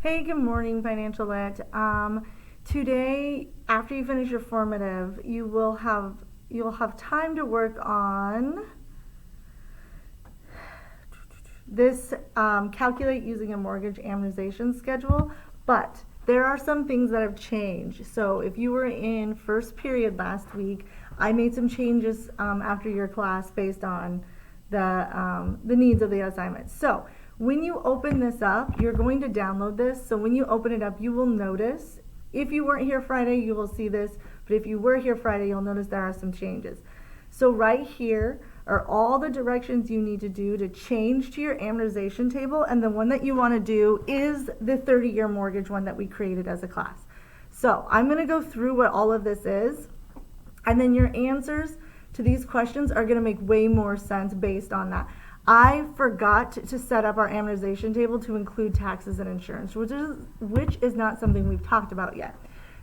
Hey, good morning, Financial Lit. Today, after you finish your formative, you'll have time to work on this calculate using a mortgage amortization schedule, but there are some things that have changed. So if you were in first period last week, I made some changes after your class based on the needs of the assignment. So when you open this up, you're going to download this. So when you open it up, you will notice, if you weren't here Friday, you will see this, but if you were here Friday, you'll notice there are some changes. So right here are all the directions you need to do to change to your amortization table, and the one that you want to do is the 30-year mortgage one that we created as a class. So I'm going to go through what all of this is, and then your answers to these questions are going to make way more sense based on that. I forgot to set up our amortization table to include taxes and insurance, which is not something we've talked about yet.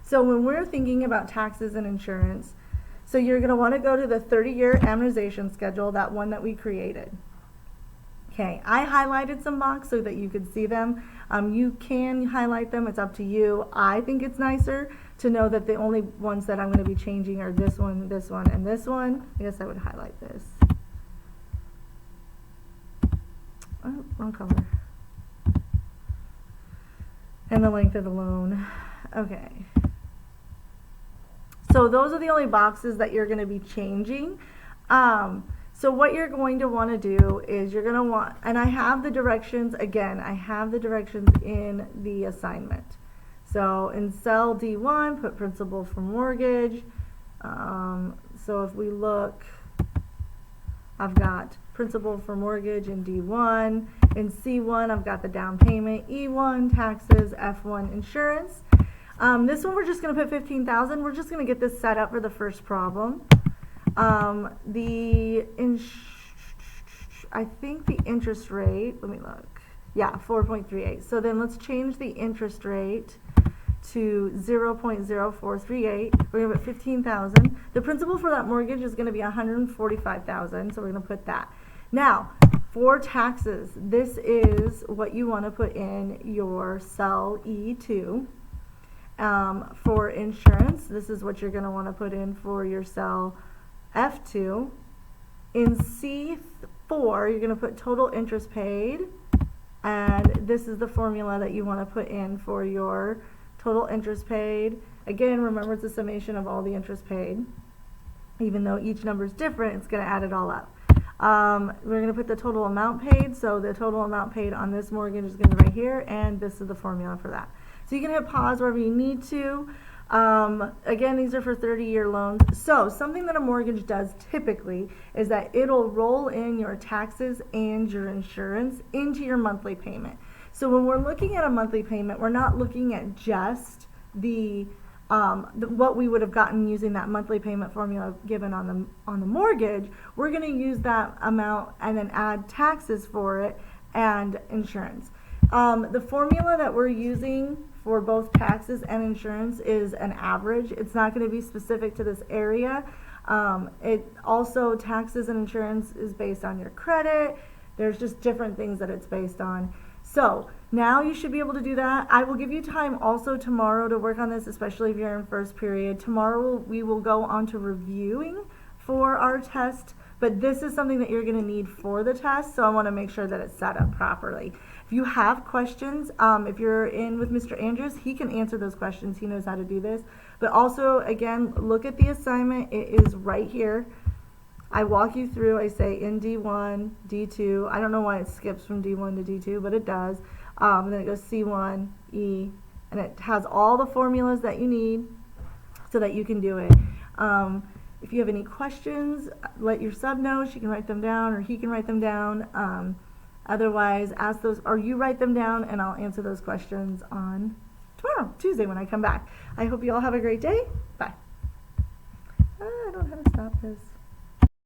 So when we're thinking about taxes and insurance, so you're going to want to go to the 30-year amortization schedule, that one that we created. Okay, I highlighted some boxes so that you could see them. You can highlight them, it's up to you. I think it's nicer to know that the only ones that I'm going to be changing are this one, and this one. I guess I would highlight this. Oh, wrong color. And the length of the loan. Okay. So those are the only boxes that you're going to be changing. So what you're going to want to do is you're going to want, and I have the directions, again, I have the directions in the assignment. So in cell D1, put principal for mortgage. So if we look, I've got principal for mortgage in D1. In C1, I've got the down payment. E1, taxes. F1, insurance. This one we're just going to put $15,000. We're just going to get this set up for the first problem. I think the interest rate, let me look. Yeah, 4.38. So then let's change the interest rate to 0.0438. We're going to put 15,000. The principal for that mortgage is going to be 145,000, so we're going to put that. Now, for taxes, this is what you want to put in your cell E2. For insurance, this is what you're going to want to put in for your cell F2. In C4, you're going to put total interest paid, and this is the formula that you want to put in for your total interest paid. Again, remember it's a summation of all the interest paid. Even though each number is different, it's going to add it all up. We're going to put the total amount paid, so the total amount paid on this mortgage is going to be right here, and this is the formula for that. So you can hit pause wherever you need to. Again, these are for 30-year loans. So something that a mortgage does typically is that it'll roll in your taxes and your insurance into your monthly payment. So when we're looking at a monthly payment, we're not looking at just what we would have gotten using that monthly payment formula given on the mortgage. We're going to use that amount and then add taxes for it and insurance. The formula that we're using for both taxes and insurance is an average. It's not going to be specific to this area. It also, taxes and insurance is based on your credit. There's just different things that it's based on. So now you should be able to do that. I will give you time also tomorrow to work on this, especially if you're in first period. Tomorrow we will go on to reviewing for our test, but this is something that you're going to need for the test, so I want to make sure that it's set up properly. If you have questions, if you're in with Mr. Andrews, he can answer those questions. He knows how to do this. But also, again, look at the assignment. It is right here. I walk you through. I say in D1, D2. I don't know why it skips from D1 to D2, but it does. And then it goes C1, E, and it has all the formulas that you need so that you can do it. If you have any questions, let your sub know. She can write them down, or he can write them down. Otherwise, ask those, or you write them down, and I'll answer those questions on tomorrow, Tuesday, when I come back. I hope you all have a great day. Bye. I don't know how to stop this.